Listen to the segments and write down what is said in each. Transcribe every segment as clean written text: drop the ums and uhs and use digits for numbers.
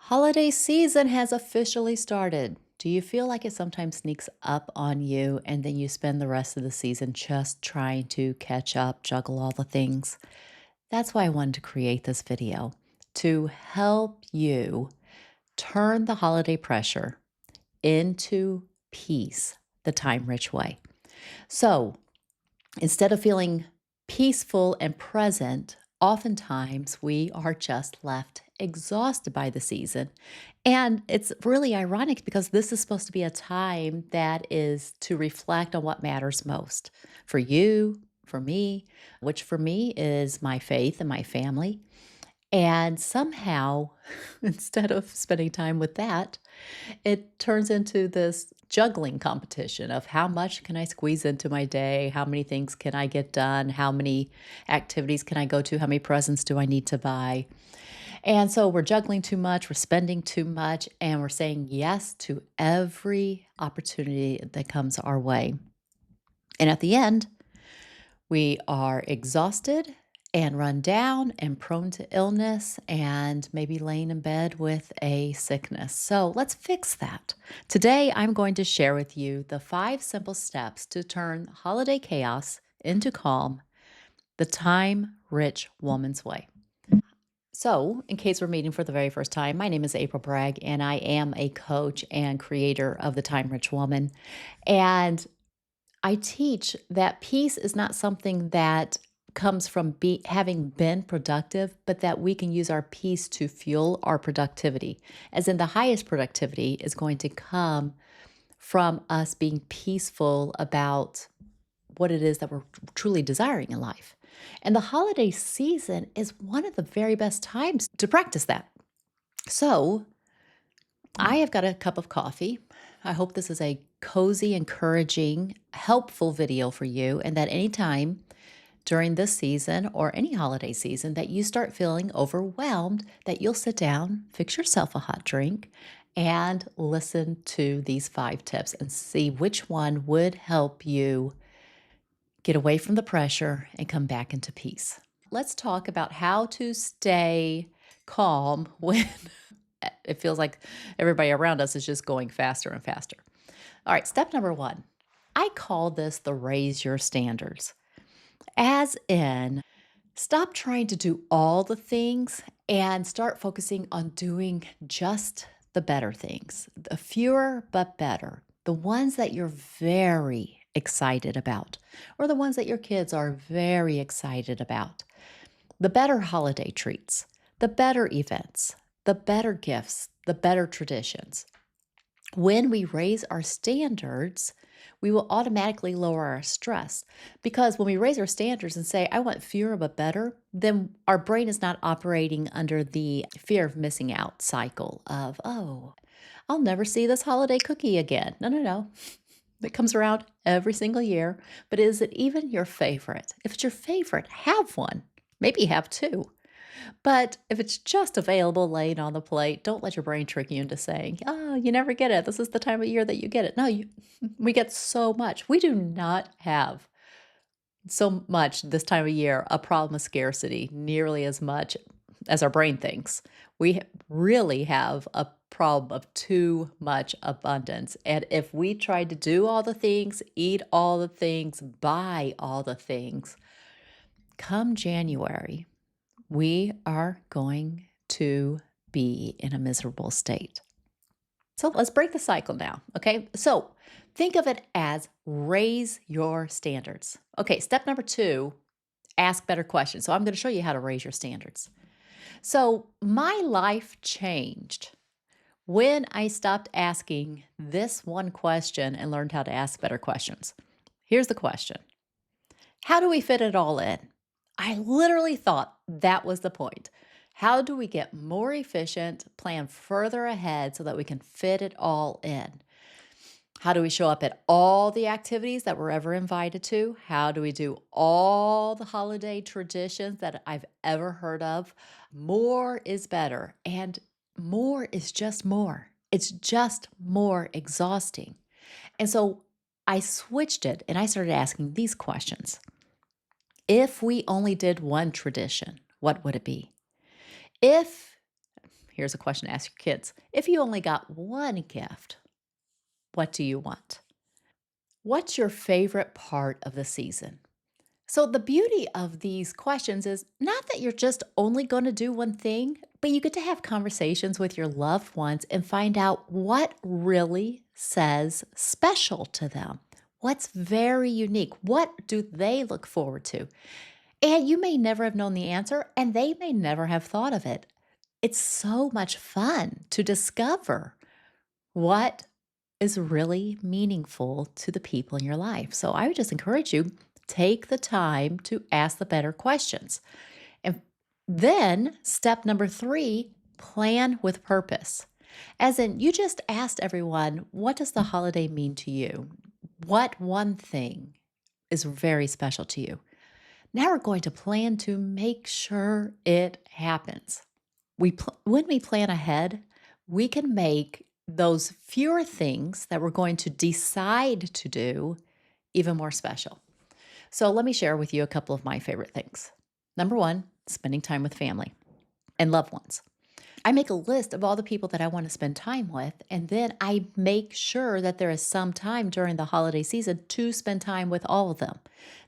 Holiday season has officially started. Do you feel like it sometimes sneaks up on you and then you spend the rest of the season just trying to catch up, juggle all the things? That's why I wanted to create this video to help you turn the holiday pressure into peace the time rich way. So, instead of feeling peaceful and present, oftentimes we are just left exhausted by the season. And it's really ironic because this is supposed to be a time that is to reflect on what matters most for you, for me, which for me is my faith and my family. And somehow, instead of spending time with that, it turns into this juggling competition of how much can I squeeze into my day? How many things can I get done? How many activities can I go to? How many presents do I need to buy? And so we're juggling too much, we're spending too much, and we're saying yes to every opportunity that comes our way. And at the end, we are exhausted and run down and prone to illness and maybe laying in bed with a sickness. So let's fix that. Today, I'm going to share with you the 5 simple steps to turn holiday chaos into calm, the time rich woman's way. So, in case we're meeting for the very first time, my name is April Bragg, and I am a coach and creator of the Time Rich Woman. And I teach that peace is not something that comes from having been productive, but that we can use our peace to fuel our productivity. As in, the highest productivity is going to come from us being peaceful about what it is that we're truly desiring in life. And the holiday season is one of the very best times to practice that. So, I have got a cup of coffee. I hope this is a cozy, encouraging, helpful video for you, and that anytime during this season or any holiday season that you start feeling overwhelmed, that you'll sit down, fix yourself a hot drink, and listen to these 5 tips and see which one would help you get away from the pressure and come back into peace. Let's talk about how to stay calm when it feels like everybody around us is just going faster and faster. All right, step number 1. I call this the raise your standards, as in stop trying to do all the things and start focusing on doing just the better things, the fewer but better, the ones that you're very excited about, or the ones that your kids are very excited about. The better holiday treats, the better events, the better gifts, the better traditions. When we raise our standards, we will automatically lower our stress because when we raise our standards and say, I want fewer but better, then our brain is not operating under the fear of missing out cycle of, oh, I'll never see this holiday cookie again. No, no, no. It comes around every single year, but is it even your favorite? If it's your favorite, have one. Maybe have two. But if it's just available laying on the plate, don't let your brain trick you into saying, "Oh, you never get it. This is the time of year that you get it." No, we get so much. We do not have so much this time of year a problem of scarcity nearly as much as our brain thinks. We really have a problem of too much abundance. And if we tried to do all the things, eat all the things, buy all the things, come January, we are going to be in a miserable state. So let's break the cycle now. Okay. So think of it as raise your standards. Okay. Step number 2, ask better questions. So I'm going to show you how to raise your standards. So my life changed when I stopped asking this one question and learned how to ask better questions. Here's the question: how do we fit it all in? I literally thought that was the point. How do we get more efficient, plan further ahead so that we can fit it all in? How do we show up at all the activities that we're ever invited to? How do we do all the holiday traditions that I've ever heard of? More is better, and more is just more. It's just more exhausting. And so I switched it and I started asking these questions. If we only did one tradition, what would it be? If, Here's a question to ask your kids. If you only got one gift, what do you want? What's your favorite part of the season? So, the beauty of these questions is not that you're just only going to do one thing, but you get to have conversations with your loved ones and find out what really says special to them. What's very unique? What do they look forward to? And you may never have known the answer, and they may never have thought of it. It's so much fun to discover what is really meaningful to the people in your life. So I would just encourage you, take the time to ask the better questions. And then step number 3, plan with purpose. As in, you just asked everyone, what does the holiday mean to you? What one thing is very special to you? Now we're going to plan to make sure it happens. When we plan ahead, we can make those fewer things that we're going to decide to do even more special. So let me share with you a couple of my favorite things. Number 1, spending time with family and loved ones. I make a list of all the people that I want to spend time with, and then I make sure that there is some time during the holiday season to spend time with all of them.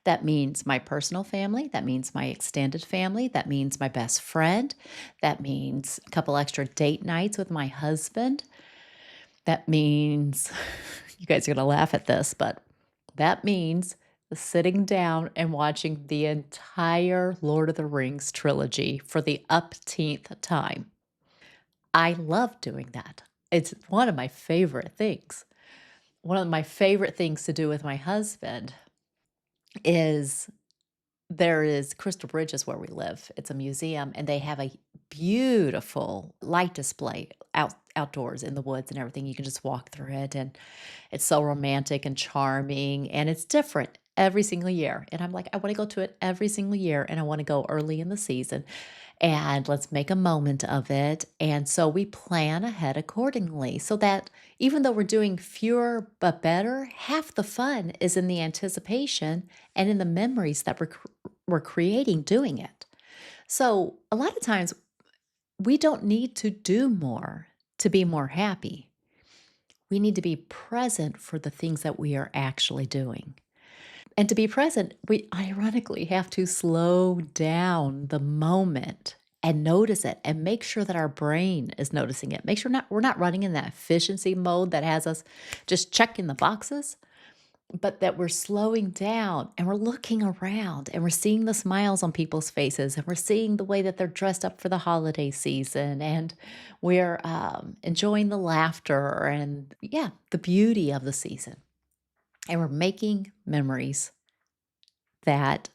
That means my personal family, that means my extended family, that means my best friend, that means a couple extra date nights with my husband. That means, you guys are going to laugh at this, but that means sitting down and watching the entire Lord of the Rings trilogy for the upteenth time. I love doing that. It's one of my favorite things. One of my favorite things to do with my husband is there is Crystal Bridge is where we live. It's a museum, and they have a beautiful light display outdoors in the woods and everything. You can just walk through it, and it's so romantic and charming, and it's different every single year. And I'm like, I want to go to it every single year, and I want to go early in the season. And let's make a moment of it. And so we plan ahead accordingly so that even though we're doing fewer but better, half the fun is in the anticipation and in the memories that we're creating doing it. So a lot of times we don't need to do more to be more happy. We need to be present for the things that we are actually doing. And to be present, we ironically have to slow down the moment and notice it and make sure that our brain is noticing it. Make sure we're not running in that efficiency mode that has us just checking the boxes, but that we're slowing down and we're looking around and we're seeing the smiles on people's faces and we're seeing the way that they're dressed up for the holiday season and we're enjoying the laughter and, yeah, the beauty of the season. And we're making memories that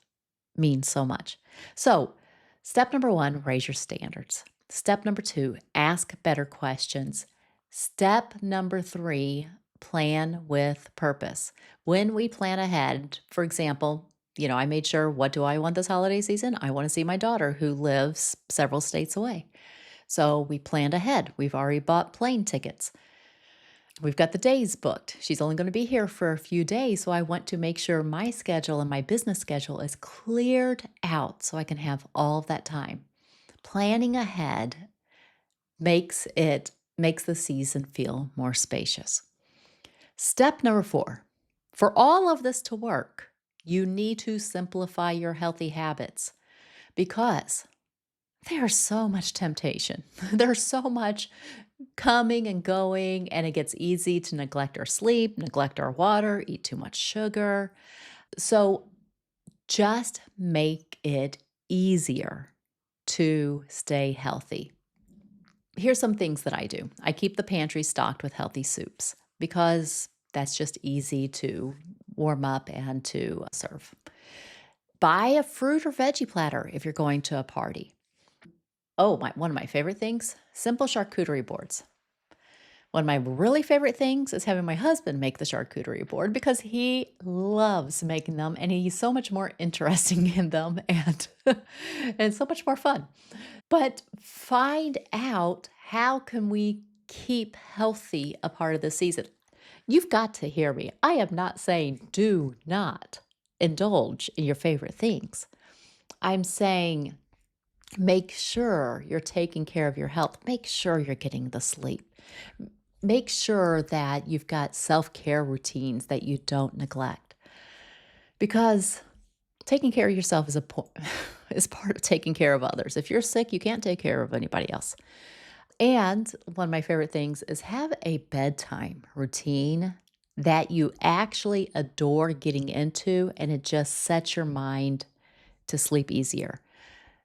mean so much. So, step number 1, raise your standards. Step number 2, ask better questions. Step number 3, plan with purpose. When we plan ahead, for example, I made sure, what do I want this holiday season? I want to see my daughter who lives several states away. So we planned ahead. We've already bought plane tickets. We've got the days booked. She's only going to be here for a few days, so I want to make sure my schedule and my business schedule is cleared out so I can have all of that time. Planning ahead makes the season feel more spacious. Step number 4. For all of this to work, you need to simplify your healthy habits because there's so much temptation. There's so much coming and going, and it gets easy to neglect our sleep, neglect our water, eat too much sugar. So just make it easier to stay healthy. Here's some things that I do. I keep the pantry stocked with healthy soups because that's just easy to warm up and to serve. Buy a fruit or veggie platter if you're going to a party. Oh, one of my favorite things, simple charcuterie boards. One of my really favorite things is having my husband make the charcuterie board because he loves making them and he's so much more interesting in them and and so much more fun. But find out, how can we keep healthy a part of the season? You've got to hear me. I am not saying do not indulge in your favorite things. I'm saying Make sure you're taking care of your health. Make sure you're getting the sleep. Make sure that you've got self care routines that you don't neglect because taking care of yourself is is part of taking care of others. If you're sick, you can't take care of anybody else. And one of my favorite things is have a bedtime routine that you actually adore getting into, and it just sets your mind to sleep easier.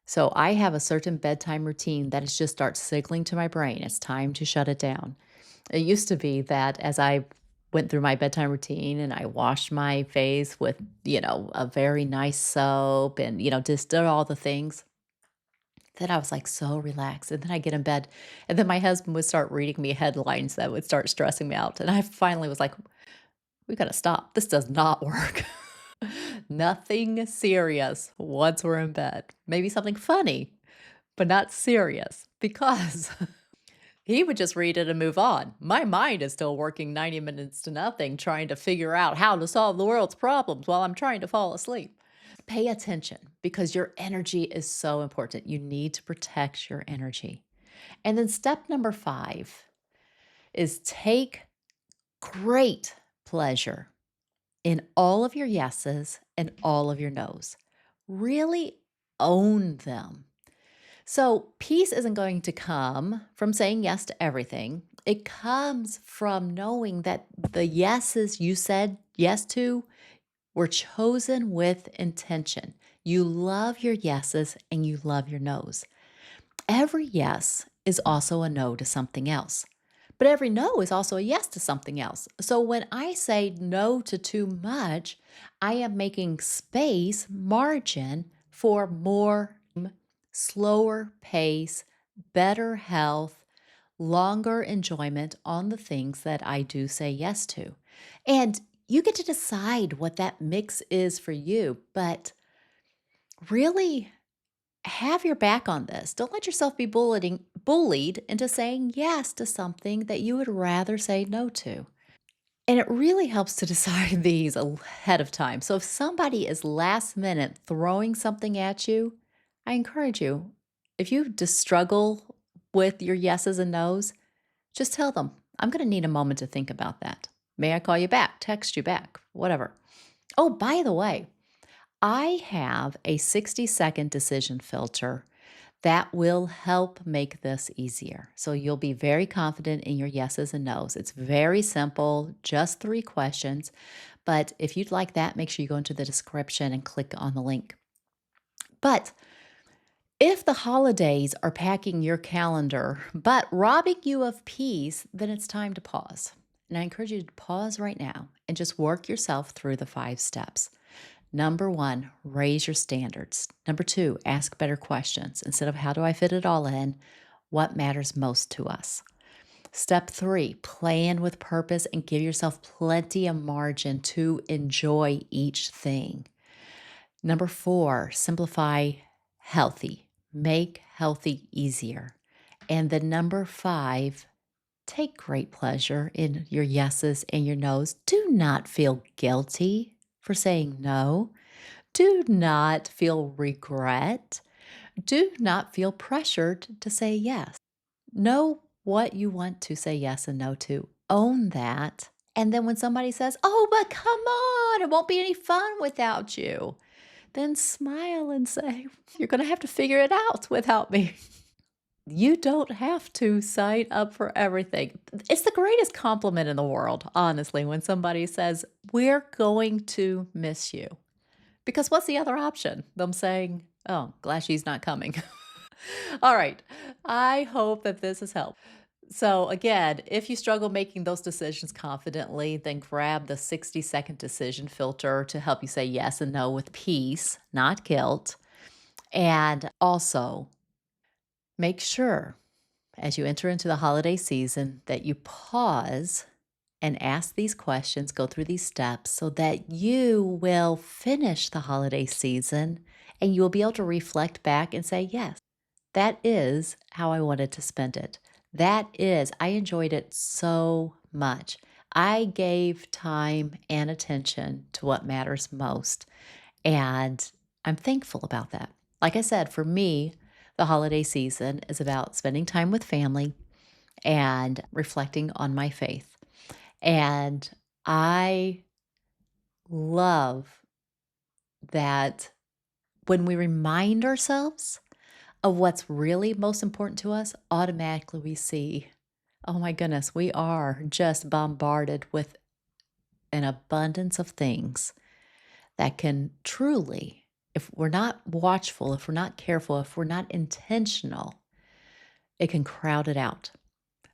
So I have a certain bedtime routine that just starts signaling to my brain it's time to shut it down. It used to be that as I went through my bedtime routine and I washed my face with, a very nice soap and, just did all the things, then I was like so relaxed. And then I get in bed and then my husband would start reading me headlines that would start stressing me out. And I finally was like, we got to stop. This does not work. Nothing serious once we're in bed. Maybe something funny, but not serious because he would just read it and move on. My mind is still working 90 minutes to nothing, trying to figure out how to solve the world's problems while I'm trying to fall asleep. Pay attention because your energy is so important. You need to protect your energy. And then step number 5 is take great pleasure in all of your yeses and all of your nos. Really own them. So, peace isn't going to come from saying yes to everything. It comes from knowing that the yeses you said yes to were chosen with intention. You love your yeses and you love your nos. Every yes is also a no to something else. But every no is also a yes to something else. So when I say no to too much, I am making space, margin for more, slower pace, better health, longer enjoyment on the things that I do say yes to. And you get to decide what that mix is for you, but really have your back on this. Don't let yourself be bullied into saying yes to something that you would rather say no to. And it really helps to decide these ahead of time. So if somebody is last minute throwing something at you, I encourage you, if you just struggle with your yeses and nos, just tell them, I'm going to need a moment to think about that. May I call you back, text you back, whatever. Oh, by the way, I have a 60-second decision filter that will help make this easier. So you'll be very confident in your yeses and nos. It's very simple, just 3 questions. But if you'd like that, make sure you go into the description and click on the link. But if the holidays are packing your calendar but robbing you of peace, then it's time to pause. And I encourage you to pause right now and just work yourself through the 5 steps. Number 1, raise your standards. Number 2, ask better questions. Instead of how do I fit it all in, what matters most to us? Step 3, plan with purpose and give yourself plenty of margin to enjoy each thing. Number 4, simplify healthy. Make healthy easier. And the number 5, take great pleasure in your yeses and your nos. Do not feel guilty for saying no. Do not feel regret. Do not feel pressured to say yes. Know what you want to say yes and no to. Own that. And then when somebody says, oh, but come on, it won't be any fun without you, then smile and say, you're going to have to figure it out without me. You don't have to sign up for everything. It's the greatest compliment in the world, honestly, when somebody says, we're going to miss you. Because what's the other option? Them saying, oh, glad she's not coming. All right. I hope that this has helped. So, again, if you struggle making those decisions confidently, then grab the 60-second decision filter to help you say yes and no with peace, not guilt. And also, make sure as you enter into the holiday season that you pause and ask these questions, go through these steps so that you will finish the holiday season and you will be able to reflect back and say, yes, that is how I wanted to spend it. I enjoyed it so much. I gave time and attention to what matters most. And I'm thankful about that. Like I said, for me, The holiday season is about spending time with family and reflecting on my faith. And I love that when we remind ourselves of what's really most important to us, automatically we see, oh my goodness, we are just bombarded with an abundance of things that can truly, if we're not watchful, if we're not careful, if we're not intentional, it can crowd it out.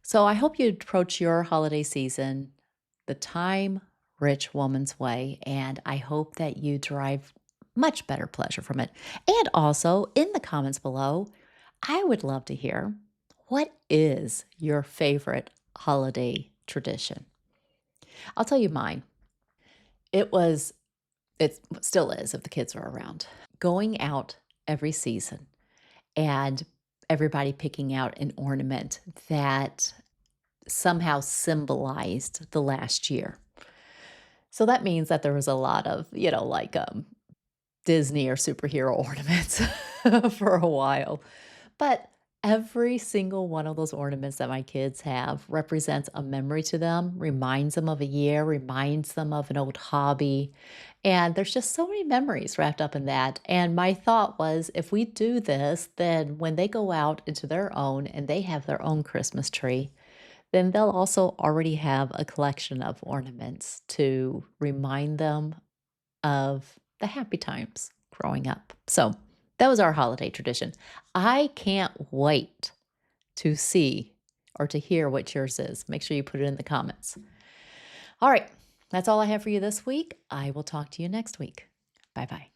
So I hope you approach your holiday season the time rich woman's way, and I hope that you derive much better pleasure from it. And also, in the comments below, I would love to hear, what is your favorite holiday tradition? I'll tell you mine. It was, it still is if the kids are around, going out every season and everybody picking out an ornament that somehow symbolized the last year. So that means that there was a lot of, like, Disney or superhero ornaments for a while. But every single one of those ornaments that my kids have represents a memory to them, reminds them of a year, reminds them of an old hobby. And there's just so many memories wrapped up in that. And my thought was, if we do this, then when they go out into their own and they have their own Christmas tree, then they'll also already have a collection of ornaments to remind them of the happy times growing up. So that was our holiday tradition. I can't wait to see or to hear what yours is. Make sure you put it in the comments. All right, that's all I have for you this week. I will talk to you next week. Bye bye.